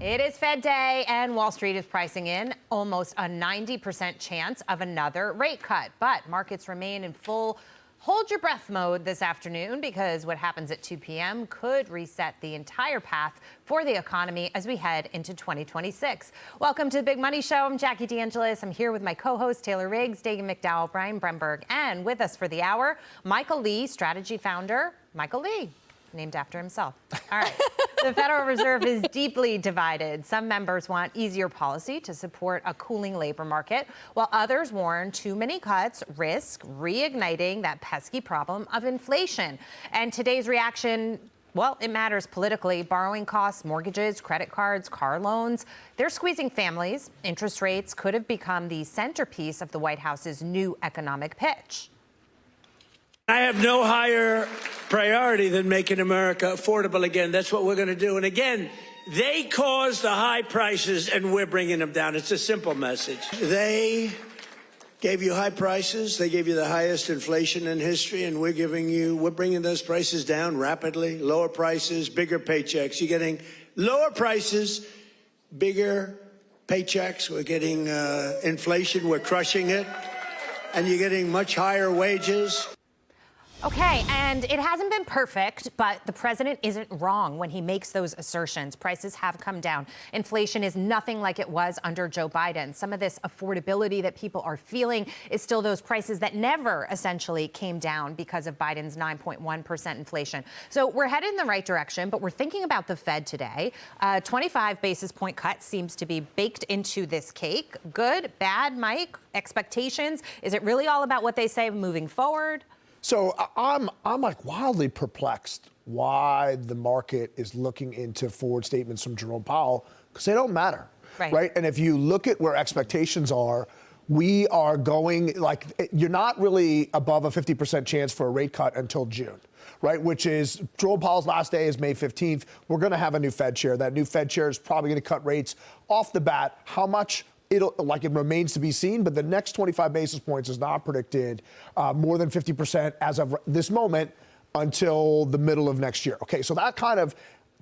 It is Fed Day, and Wall Street is pricing in almost a 90% chance of another rate cut. But markets remain in full hold your breath mode this afternoon because what happens at 2 p.m. could reset the entire path for the economy as we head into 2026. Welcome to the Big Money Show. I'm Jackie DeAngelis. I'm here with my co-hosts Taylor Riggs, Dagan McDowell, Brian Bremberg, and with us for the hour, Michael Lee, strategy founder. Michael Lee, named after himself. All right. The Federal Reserve is deeply divided. Some members want easier policy to support a cooling labor market, while others warn too many cuts risk reigniting that pesky problem of inflation. And today's reaction, well, it matters politically. Borrowing costs, mortgages, credit cards, car loans, they're squeezing families. Interest rates could have become the centerpiece of the White House's new economic pitch. I have no higher priority than making America affordable again. That's what we're going to do. And again, they caused the high prices and we're bringing them down. It's a simple message. They gave you high prices. They gave you the highest inflation in history. And we're bringing those prices down rapidly. Lower prices, bigger paychecks. You're getting lower prices, bigger paychecks. We're getting inflation. We're crushing it. And you're getting much higher wages. Okay, and it hasn't been perfect, but the president isn't wrong when he makes those assertions. Prices have come down. Inflation is nothing like it was under Joe Biden. Some of this affordability that people are feeling is still those prices that never essentially came down because of Biden's 9.1% inflation. So we're headed in the right direction, but we're thinking about the Fed today. 25 basis point cut seems to be baked into this cake. Good, bad, Mike? Expectations? Is it really all about what they say moving forward? So I'm like wildly perplexed why the market is looking into forward statements from Jerome Powell, because they don't matter, right? And if you look at where expectations are, we are going, like, you're not really above a 50% chance for a rate cut until June, right? Which is, Jerome Powell's last day is May 15th. We're going to have a new Fed chair. That new Fed chair is probably going to cut rates off the bat. How much? It remains to be seen, but the next 25 basis points is not predicted more than 50% as of this moment until the middle of next year. Okay, so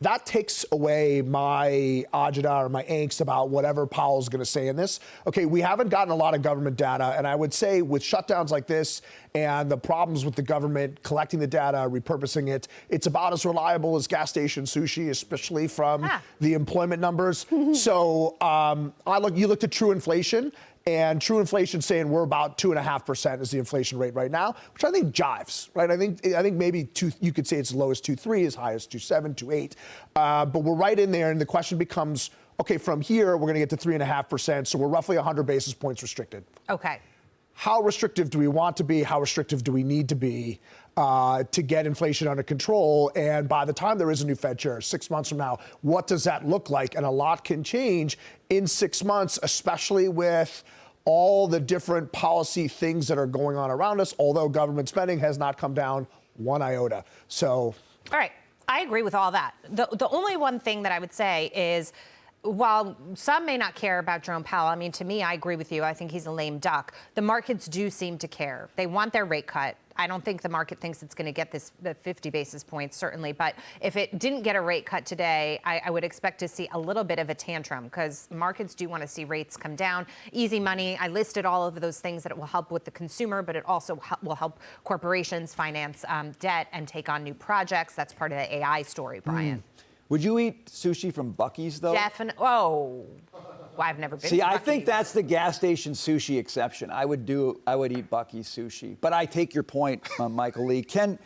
that takes away my agita or my angst about whatever Powell's going to say in this. Okay, we haven't gotten a lot of government data, and I would say with shutdowns like this and the problems with the government collecting the data, repurposing it, it's about as reliable as gas station sushi, especially from the employment numbers. So you looked at true inflation. And true inflation saying we're about 2.5% is the inflation rate right now, which I think jives, right? I think maybe you could say it's as low as 2.3, as high as 2.7, 2.8. But we're right in there, and the question becomes, okay, from here we're going to get to 3.5%, so we're roughly 100 basis points restricted. Okay. How restrictive do we want to be? How restrictive do we need to be to get inflation under control? And by the time there is a new Fed chair, 6 months from now, what does that look like? And a lot can change in 6 months, especially with all the different policy things that are going on around us, although government spending has not come down one iota. So. All right. I agree with all that. The only one thing that I would say is, while some may not care about Jerome Powell, I mean, to me, I agree with you. I think he's a lame duck. The markets do seem to care. They want their rate cut. I don't think the market thinks it's going to get the 50 basis points, certainly. But if it didn't get a rate cut today, I would expect to see a little bit of a tantrum because markets do want to see rates come down. Easy money. I listed all of those things that it will help with the consumer, but it also will help corporations finance debt and take on new projects. That's part of the AI story, Brian. Would you eat sushi from Buc-ee's, though? Definitely. Oh, well, I've never been to See, Buc-ee's. I think that's the gas station sushi exception. I would eat Buc-ee's sushi. But I take your point, Michael Lee. Can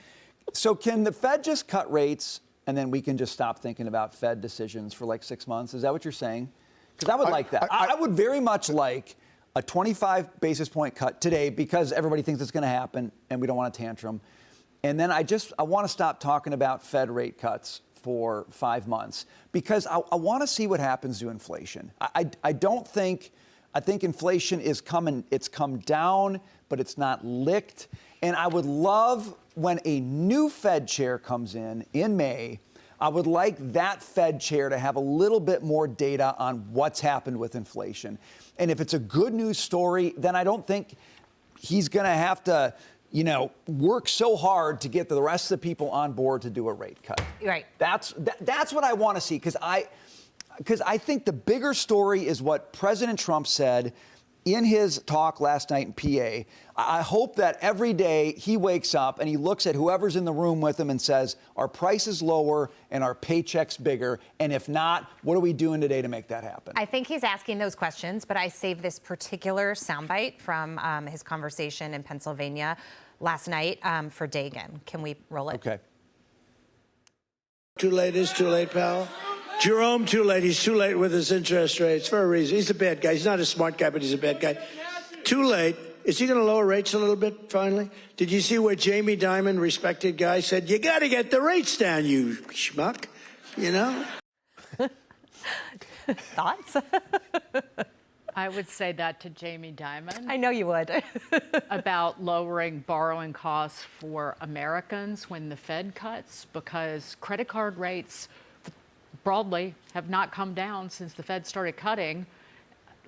the Fed just cut rates and then we can just stop thinking about Fed decisions for like 6 months? Is that what you're saying? Because I would like that. I would very much like a 25 basis point cut today because everybody thinks it's going to happen and we don't want a tantrum. And then I want to stop talking about Fed rate cuts for 5 months because I want to see what happens to inflation. I think inflation is coming. It's come down, but it's not licked. And I would love when a new Fed chair comes in May, I would like that Fed chair to have a little bit more data on what's happened with inflation. And if it's a good news story, then I don't think he's going to have to work so hard to get the rest of the people on board to do a rate cut. Right. That's what I want to see because because I think the bigger story is what President Trump said in his talk last night in PA. I hope that every day he wakes up and he looks at whoever's in the room with him and says, are prices lower and our paychecks bigger? And if not, what are we doing today to make that happen? I think he's asking those questions, but I saved this particular soundbite from his conversation in Pennsylvania last night for Dagan. Can we roll it? Okay. Too late is too late, pal. Jerome, too late. He's too late with his interest rates for a reason. He's a bad guy. He's not a smart guy, but he's a bad guy. Too late. Is he going to lower rates a little bit finally? Did you see where Jamie Dimon, respected guy, said, you got to get the rates down, you schmuck? You know? Thoughts? I would say that to Jamie Dimon. I know you would. About lowering borrowing costs for Americans when the Fed cuts, because credit card rates broadly have not come down since the Fed started cutting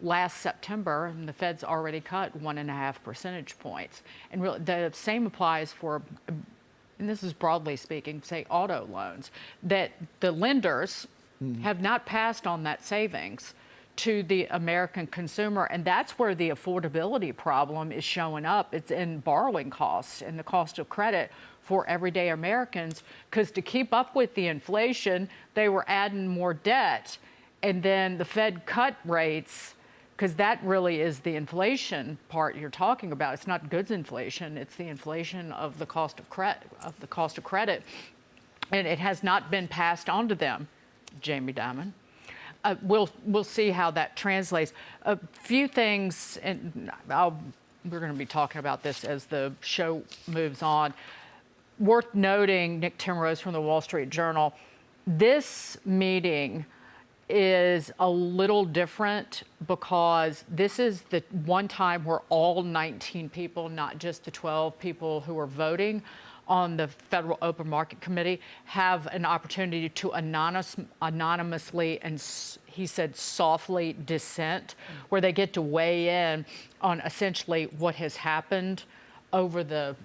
last September, and the Fed's already cut 1.5 percentage points. And really, the same applies for, and this is broadly speaking, say auto loans, that the lenders have not passed on that savings to the American consumer, and that's where the affordability problem is showing up. It's in borrowing costs and the cost of credit for everyday Americans, because to keep up with the inflation, they were adding more debt, and then the Fed cut rates, because that really is the inflation part you're talking about. It's not goods inflation; it's the inflation of the cost of credit, and it has not been passed on to them, Jamie Dimon. We'll see how that translates. A few things, and we're going to be talking about this as the show moves on. Worth noting, Nick Timrose from the Wall Street Journal, this meeting is a little different because this is the one time where all 19 people, not just the 12 people who are voting on the Federal Open Market Committee, have an opportunity to anonymously and, he said, softly dissent, where they get to weigh in on essentially what has happened over the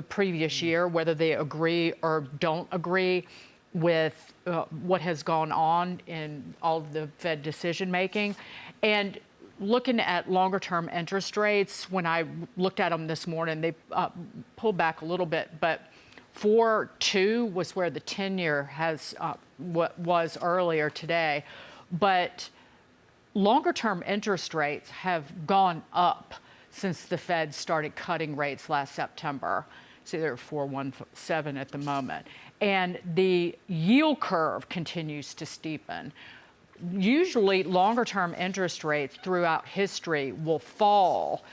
previous year, whether they agree or don't agree with what has gone on in all of the Fed decision making. And looking at longer term interest rates, when I looked at them this morning, they pulled back a little bit, but 4.2 was where the 10-year has was earlier today. But longer term interest rates have gone up since the Fed started cutting rates last September. So they're 4.17 at the moment. And the yield curve continues to steepen. Usually, longer-term interest rates throughout history will fall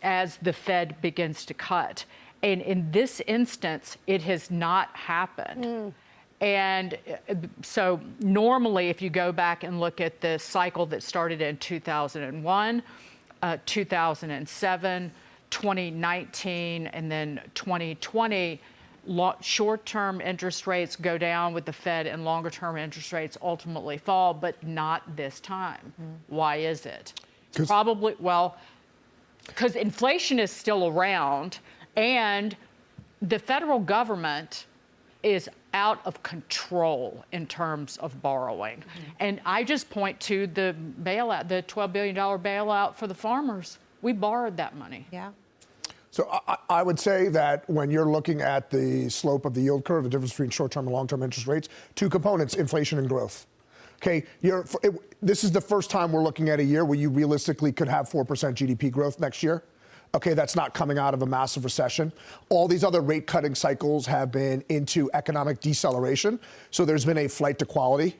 as the Fed begins to cut. And in this instance, it has not happened. And so normally, if you go back and look at the cycle that started in 2001, 2007, 2019, and then 2020, short-term interest rates go down with the Fed and longer-term interest rates ultimately fall, but not this time. Why is it? Probably, well, because inflation is still around and the federal government is out of control in terms of borrowing. And I just point to the bailout, the $12 billion bailout for the farmers. We borrowed that money. Yeah. So I would say that when you're looking at the slope of the yield curve, the difference between short-term and long-term interest rates, two components, inflation and growth. Okay, this is the first time we're looking at a year where you realistically could have 4% GDP growth next year. Okay, that's not coming out of a massive recession. All these other rate cutting cycles have been into economic deceleration. So there's been a flight to quality.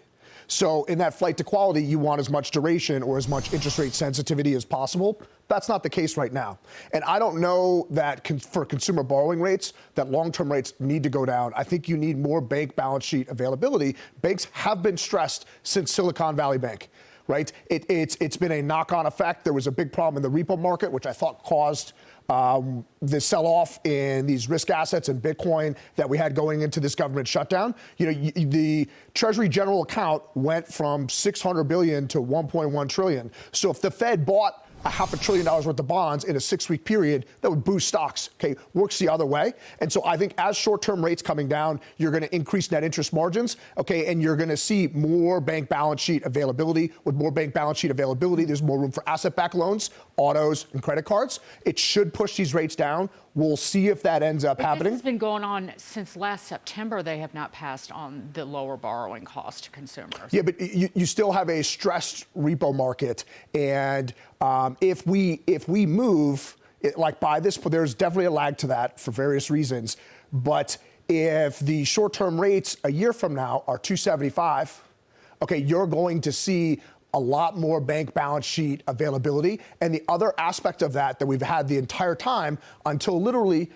So in that flight to quality, you want as much duration or as much interest rate sensitivity as possible. That's not the case right now. And I don't know that for consumer borrowing rates, that long-term rates need to go down. I think you need more bank balance sheet availability. Banks have been stressed since Silicon Valley Bank, right? It's been a knock-on effect. There was a big problem in the repo market, which I thought caused the sell-off in these risk assets and Bitcoin that we had going into this government shutdown. You know, the Treasury general account went from $600 billion to $1.1 trillion. So if the Fed bought $500 billion worth of bonds in a 6-week period, that would boost stocks. Okay, works the other way. And so I think as short-term rates coming down, you're going to increase net interest margins. Okay, and you're going to see more bank balance sheet availability. With more bank balance sheet availability, there's more room for asset-backed loans, autos, and credit cards. It should push these rates down. We'll see if that ends up happening. This has been going on since last September. They have not passed on the lower borrowing cost to consumers. Yeah, but you still have a stressed repo market, and if we move like by this, there's definitely a lag to that for various reasons. But if the short-term rates a year from now are 275, okay, you're going to see a lot more bank balance sheet availability. And the other aspect of that we've had the entire time until literally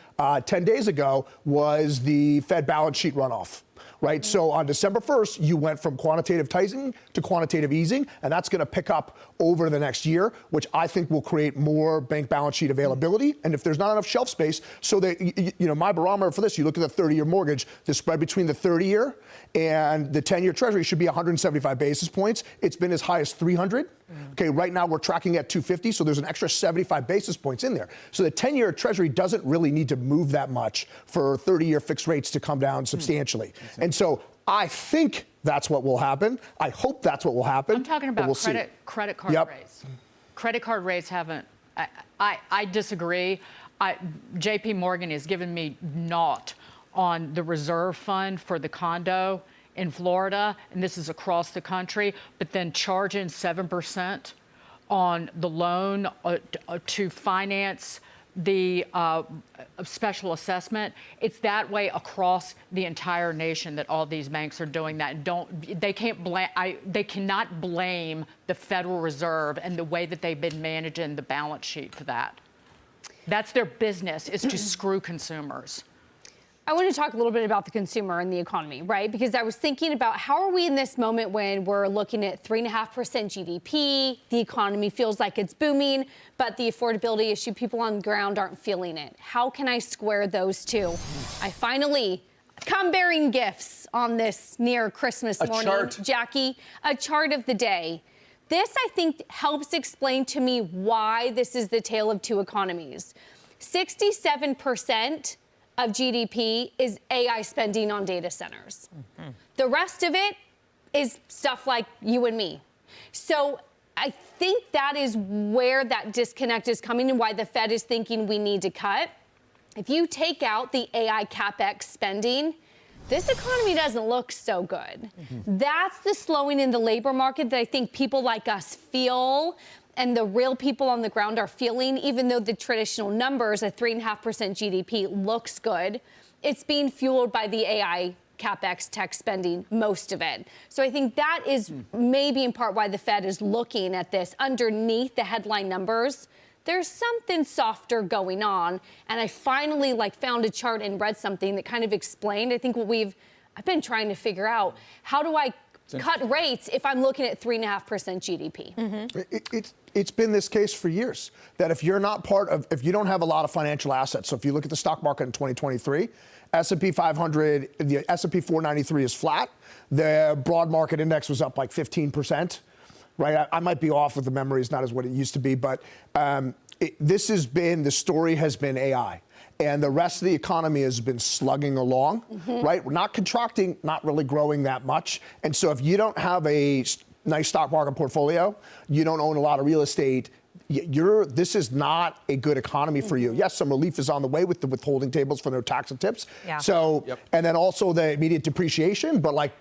10 days ago was the Fed balance sheet runoff. Right. So on December 1st, you went from quantitative tightening to quantitative easing, and that's going to pick up over the next year, which I think will create more bank balance sheet availability. And if there's not enough shelf space, so that, my barometer for this, you look at the 30-year mortgage, the spread between the 30-year and the 10-year treasury should be 175 basis points. It's been as high as 300. Okay, right now we're tracking at 250, so there's an extra 75 basis points in there. So the 10-year treasury doesn't really need to move that much for 30-year fixed rates to come down substantially. And so I think that's what will happen. I hope that's what will happen. I'm talking about credit card rates. Credit card rates haven't. I disagree. J.P. Morgan has given me naught on the reserve fund for the condo in Florida, and this is across the country, but then charging 7% on the loan to finance the special assessment. It's that way across the entire nation that all these banks are doing that. They cannot blame the Federal Reserve and the way that they've been managing the balance sheet for that. That's their business, is to screw consumers. I want to talk a little bit about the consumer and the economy, right? Because I was thinking about how are we in this moment when we're looking at 3.5% GDP, the economy feels like it's booming, but the affordability issue, people on the ground aren't feeling it. How can I square those two? I finally come bearing gifts on this near Christmas morning. Chart. Jackie, a chart of the day. This, I think, helps explain to me why this is the tale of two economies. 67% of GDP is AI spending on data centers. Mm-hmm. The rest of it is stuff like you and me. So I think that is where that disconnect is coming and why the Fed is thinking we need to cut. If you take out the AI CapEx spending, this economy doesn't look so good. Mm-hmm. That's the slowing in the labor market that I think people like us feel and the real people on the ground are feeling, even though the traditional numbers, a 3.5% GDP, looks good. It's being fueled by the AI CapEx tech spending, most of it. So I think that is maybe in part why the Fed is looking at this. Underneath the headline numbers, there's something softer going on. And I finally found a chart and read something that kind of explained, I think I've been trying to figure out, how do I cut rates if I'm looking at 3.5% GDP? Mm-hmm. It's been this case for years, that if you're not if you don't have a lot of financial assets, so if you look at the stock market in 2023, S&P 500, the S&P 493 is flat. The broad market index was up like 15%, right? I might be off with the memory, it's not as what it used to be, but the story has been AI. And the rest of the economy has been slugging along, right? We're not contracting, not really growing that much. And so if you don't have a nice stock market portfolio, you don't own a lot of real estate, this is not a good economy for you. Yes, some relief is on the way with the withholding tables for no tax and tips. Yeah. So, and then also the immediate depreciation, but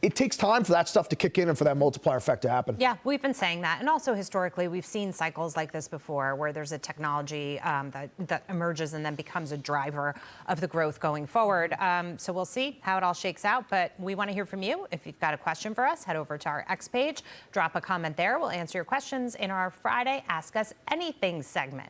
it takes time for that stuff to kick in and for that multiplier effect to happen. Yeah, we've been saying that. And also historically, we've seen cycles like this before where there's a technology that emerges and then becomes a driver of the growth going forward. So we'll see how it all shakes out. But we want to hear from you. If you've got a question for us, head over to our X page, drop a comment there. We'll answer your questions in our Friday Ask Us Anything segment.